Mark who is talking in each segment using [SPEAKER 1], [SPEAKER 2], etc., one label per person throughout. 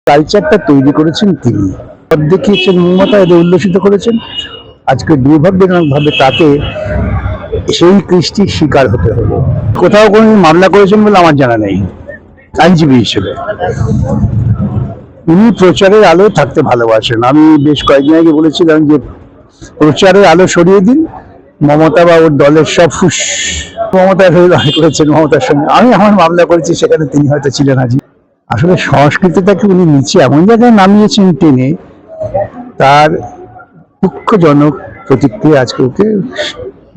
[SPEAKER 1] কালচারটা তৈরি করেছেন তিনি, পথ দেখিয়েছেন, মমতা এদের উল্লসিত করেছেন। আজকে দুর্ভাগ্যজনকভাবে তাকে সেই কৃষ্টির শিকার হতে হলো। কোথাও কোনো মামলা করেছেন বলে আমার জানা নেই আইনজীবী হিসেবে। উনি প্রচারের আলো থাকতে ভালোবাসেন। আমি বেশ কয়েকদিন আগে বলেছিলাম যে প্রচারের আলো সরিয়ে দিন, মমতা বা ওর দলের সব ফুস মমতার হয়ে লড়াই করেছেন মমতার সঙ্গে। আমি আমার মামলা করেছি, সেখানে তিনি হয়তো ছিলেন হাজির। আসলে সংস্কৃতিটাকে উনি নিচে এমন জায়গায় নামিয়েছেন টেনে, তার দুঃখজনক প্রতিক্রিয়া আজকে ওকে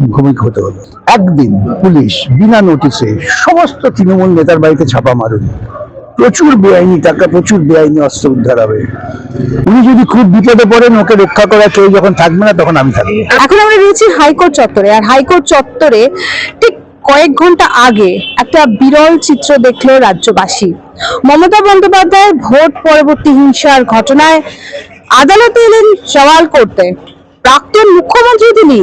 [SPEAKER 1] মুখোমুখি হতে হলো। একদিন পুলিশ বিনা নোটিশে সমস্ত তৃণমূল নেতার বাড়িতে ছাপা মারুন, প্রচুর বেআইনি টাকা, প্রচুর বেআইনি অস্ত্র উদ্ধার হবে। উনি যদি খুব বিপদে পড়েন, ওকে রক্ষা করা কেউ যখন থাকবে না, তখন আমি থাকবো।
[SPEAKER 2] এখন আমরা রয়েছি হাইকোর্ট চত্বরে, আর হাইকোর্ট চত্বরে ঠিক কয়েক ঘন্টা আগে একটা বিরল চিত্র দেখলো রাজ্যবাসী। মমতা বন্দ্যোপাধ্যায় ভোট পরবর্তী হিংসার ঘটনায় আদালতে এলেন সওয়াল করতে। প্রাক্তন মুখ্যমন্ত্রী তিনি,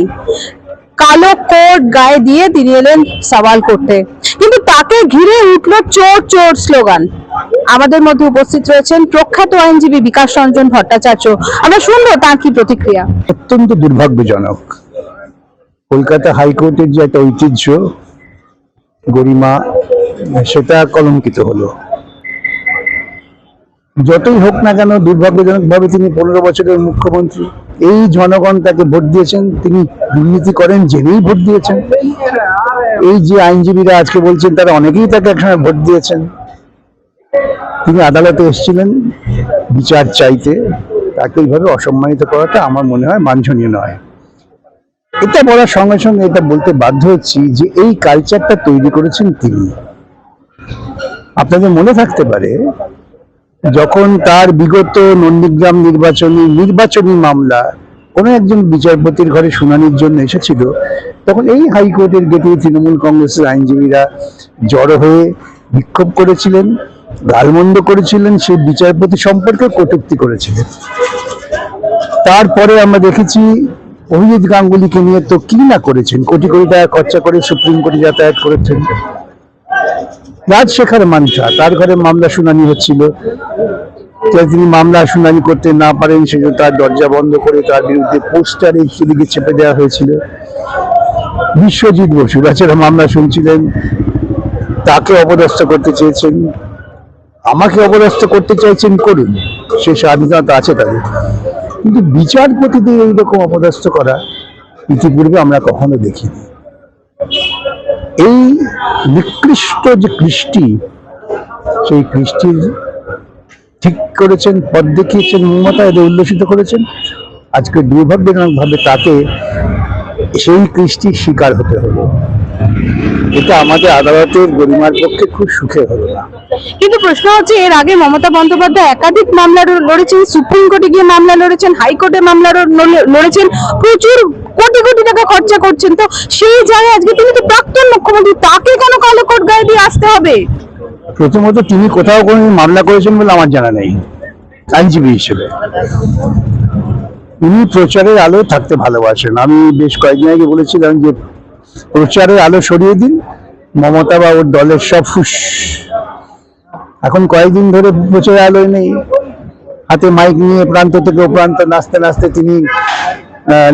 [SPEAKER 2] কালো কোট গায়ে দিয়ে তিনি এলেন সওয়াল করতে, কিন্তু তাকে ঘিরে উঠল চোর চোর স্লোগান। আমাদের মধ্যে উপস্থিত রয়েছেন প্রখ্যাত আইনজীবী বিকাশ রঞ্জন ভট্টাচার্য। আমরা শুনবো তার কি প্রতিক্রিয়া।
[SPEAKER 1] অত্যন্ত দুর্ভাগ্যজনক, কলকাতা হাইকোর্টের যে একটা ঐতিহ্য, গরিমা, সেটা কলঙ্কিত হলো। যতই হোক না কেন, দুর্ভাগ্যজনক ভাবে তিনি 15 বছরের মুখ্যমন্ত্রী। এই জনগণ তাকে ভোট দিয়েছেন, তিনি দুর্নীতি করেন জেনেই ভোট দিয়েছেন। এই যে আইনজীবীরা আজকে বলছেন, তারা অনেকেই তাকে একসময় ভোট দিয়েছেন। তিনি আদালতে এসেছিলেন বিচার চাইতে, তাকে এইভাবে অসম্মানিত করাটা আমার মনে হয় বাঞ্ছনীয় নয়। এটা বলার সঙ্গে সঙ্গে এটা বলতে বাধ্য হচ্ছি যে এই কালচারটা তৈরি করেছেন তিনি। আপনাদের মনে থাকতে পারে, যখন তার বিগত নন্দীগ্রাম নির্বাচনী মামলা কোনো একজন বিচারপতির ঘরে শুনানির জন্য এসেছিল, তখন এই হাইকোর্টের গেটে তৃণমূল কংগ্রেসের আইনজীবীরা জড়ো হয়ে বিক্ষোভ করেছিলেন, গালমন্দ করেছিলেন, সেই বিচারপতি সম্পর্কে কটূক্তি করেছিলেন। তারপরে আমরা দেখেছি অভিজিৎ গাঙ্গুলিকে নিয়ে তো কি না করেছেন, কোটি কোটি টাকা খরচা করে সুপ্রিম কোর্টে যাতায়াত করেছেন। রাজশেখর মান্থা, তার ঘরে মামলা শুনানি হচ্ছিল, তিনি মামলা শুনানি করতে না পারেন, সেজন্য তার দরজা বন্ধ করে তার বিরুদ্ধে পোস্টার এই সেদিকে চেপে দেওয়া হয়েছিল। বিশ্বজিৎ বসু বেচারা মামলা শুনছিলেন, তাকে অপদস্থ করতে চেয়েছেন। আমাকে অপদস্থ করতে চাইছেন, করুন, সে স্বাধীনতা আছে তাদের, কিন্তু বিচারপতিদের এইরকম অপদস্থ করা ইতিপূর্বে আমরা কখনো দেখিনি। এই নিকৃষ্ট যে কৃষ্টি, সেই কৃষ্টির ঠিক করেছেন, পথ দেখিয়েছেন, মমতা এদের উল্লসিত করেছেন। আজকে দুর্ভাগ্যজনকভাবে তাকে সেই কৃষ্টির শিকার হতে হলো। এটা আমাদের আদালতের গরিমার পক্ষে খুব সুখে হলো না।
[SPEAKER 2] কিন্তু প্রশ্ন হচ্ছে, এর আগে মমতা বন্দ্যোপাধ্যায় একাধিক মামলা লড়েছেন, সুপ্রিম কোর্টে গিয়ে মামলা লড়েছেন, হাইকোর্টে মামলা লড়েছেন, প্রচুর কোটি কোটি টাকা খরচা করছেন। তো সেই জায়গায় আজকে তিনি তো প্রাক্তন মুখ্যমন্ত্রী, তাকে কেন কালো কোট গায়ে দিয়ে আসতে হবে?
[SPEAKER 1] প্রথমত, তিনি কোথাও কোনো মামলা করেছেন বলে আমার জানা নেই আইনজীবী হিসেবে। উনি প্রচারের আলো থাকতে ভালোবাসেন। আমি বেশ কয়েকদিন আগে বলেছিলাম যে প্রচারের আলো সরিয়ে দিন, মমতা বা ওর দলের সব ফুস। এখন কয়েকদিন ধরে প্রচারের আলোয় নেই, হাতে মাইক নিয়ে প্রান্ত থেকে ও প্রান্ত নাচতে নাচতে তিনি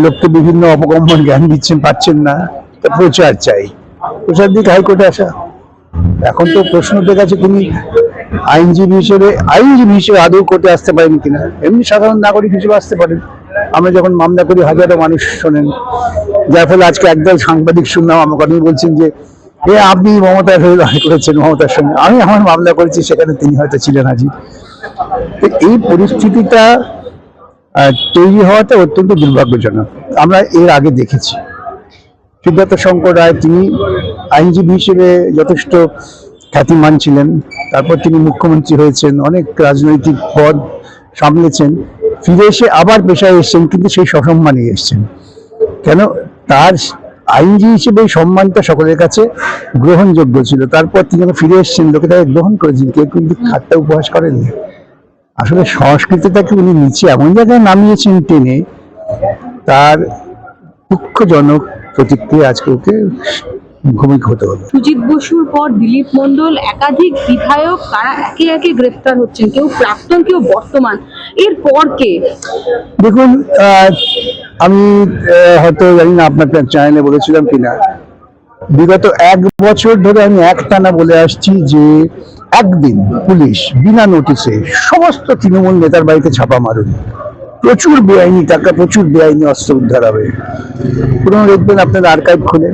[SPEAKER 1] লোককে বিভিন্ন অপকম্পন জ্ঞান দিচ্ছেন, পাচ্ছেন না। প্রচার চাই, প্রচার দিকে হাইকোর্টে আসা। এখন তো প্রশ্ন উঠে গেছে, তিনি আইনজীবী হিসেবে আদৌ কোর্টে আসতে পারেন কিনা। এমনি সাধারণ নাগরিক হিসেবে আসতে পারেন। আমরা যখন মামলা করি, হাজারো মানুষ শোনেন, যার ফলে আজকে একদল সাংবাদিক শুনলাম আমাকে উনি বলছেন যে আপনি মমতার হয়ে লড়াই করেছেন মমতার সঙ্গে। আমি আমার মামলা করেছি, সেখানে তিনি হয়তো ছিলেন হাজির। তো এই পরিস্থিতিটা তৈরি হওয়াটা অত্যন্ত দুর্ভাগ্যজনক। আমরা এর আগে দেখেছি সিদ্ধার্থ শঙ্কর রায়, তিনি আইনজীবী হিসেবে যথেষ্ট খ্যাতিমান ছিলেন। তারপর তিনি মুখ্যমন্ত্রী হয়েছেন, অনেক রাজনৈতিক পদ সামলেছেন, ফিরে এসে আবার পেশায় এসছেন, কিন্তু সেই সসম্মানে এসছেন। কেন? তার আইনজীবী হিসেবে এই সম্মানটা সকলের কাছে গ্রহণযোগ্য ছিল। তারপর তিনি যখন ফিরে এসছেন, লোকে তাকে গ্রহণ করেছেন, কেউ কিন্তু ঠাট্টা উপহাস করেননি। আসলে সংস্কৃতিটাকে উনি নিচে এমন জায়গায় নামিয়েছেন টেনে, তার দুঃখজনক প্রতিক্রিয়া আজকে ওকে মুখোমুখি হতে হলো।
[SPEAKER 2] সুজিত বসুর পর দিলীপ মণ্ডল, একাধিক বিধায়ক তারা একে একে গ্রেফতার হচ্ছেন, কেউ প্রাক্তন কেউ বর্তমান। এর পর কে?
[SPEAKER 1] দেখুন, আমি হয়তো জানি না আপনার চ্যানেলে বলেছিলাম কিনা, বিগত 1 বছর ধরে আমি একটানা বলে আসছি যে একদিন পুলিশ বিনা নোটিশে সমস্ত তৃণমূল নেতার বাড়িতে ছাপা মারুন, প্রচুর বেআইনি টাকা, প্রচুর বেআইনি অস্ত্র উদ্ধার হবে। পুরনো দেখবেন আপনার আর্কাইভ খুলে,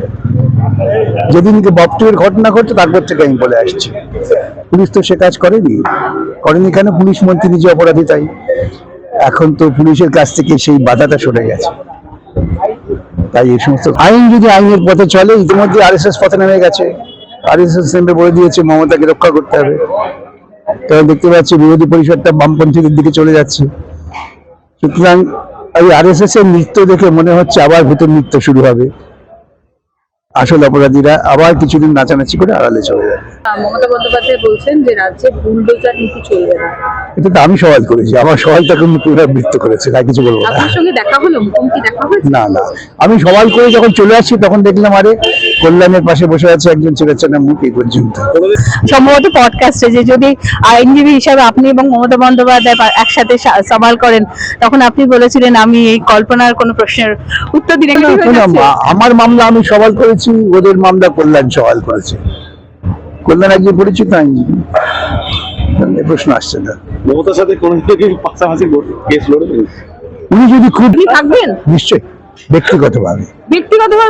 [SPEAKER 1] যেদিনকে বপটুয়ের ঘটনা ঘটছে তারপর থেকে আমি বলে আসছি। পুলিশ তো সে কাজ করেনি কেন? পুলিশ মন্ত্রী নিজে অপরাধী তাই। এখন তো পুলিশের কাছ থেকে সেই বাধাটা সরে গেছে। তাই এই সমস্ত আইন যদি আইনের পথে চলে, ইতিমধ্যে আরএসএস পথে নেমে গেছে। আরএসএস নেমে বলে দিয়েছে মমতাকে রক্ষা করতে হবে। তখন দেখতে পাচ্ছি বিরোধী পরিষদটা বামপন্থীদের দিকে চলে যাচ্ছে। সুতরাং এই আরএসএস এর নৃত্য দেখে মনে হচ্ছে আবার ভূতের নৃত্য শুরু হবে। আসল অপরাধীরা আবার কিছুদিন নাচানাচি করে আড়ালে চলে যাবে।
[SPEAKER 2] মমতা বন্দ্যোপাধ্যায় বলছেন যে রাজ্যে বুলডোজার নীতি চলবে না।
[SPEAKER 1] এটা তো আমি সওয়াল করেছি, আমার সওয়ালটাকে পুনরাবৃত্ত করেছে, তাই কিছু বলবো না।
[SPEAKER 2] আপনার সঙ্গে দেখা হলো, মুখোমুখি দেখা হয়েছে?
[SPEAKER 1] না, আমি সওয়াল করে যখন চলে আসছি তখন দেখলাম আরে কল্যাণের পাশে বসে আছে একজন ছেলেচানা মুখ, এই পর্যন্ত।
[SPEAKER 2] সম্ভবত পডকাস্টে যে যদি আইনজীবী হিসাবে আপনি এবং মমতা বন্দ্যোপাধ্যায় একসাথে সওয়াল করেন, তখন আপনি বলেছিলেন আমি এই কল্পনার কোনো প্রশ্নের উত্তর দিলে
[SPEAKER 1] আমার মামলা আমি সওয়াল করেছি, ওদের মামলা কল্যাণ সওয়াল করেছে। কল্যাণ একজন পরিচিত আইনজীবী, প্রশ্ন আসছে না।
[SPEAKER 3] মমতার সাথে কোন পাশাপাশি কেস লড়বেন?
[SPEAKER 1] উনি যদি খুব
[SPEAKER 2] থাকবেন
[SPEAKER 1] নিশ্চয়ই ব্যক্তিগতভাবে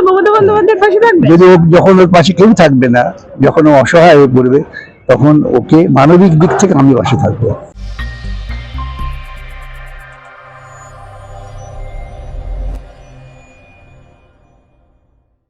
[SPEAKER 2] মমতা বন্দ্যোপাধ্যায়ের পাশে থাকবেন।
[SPEAKER 1] যদি যখন ওর পাশে কেউ থাকবে না, যখন ও অসহায় হয়ে পড়বে, তখন ওকে মানবিক দিক থেকে আমি পাশে থাকবো।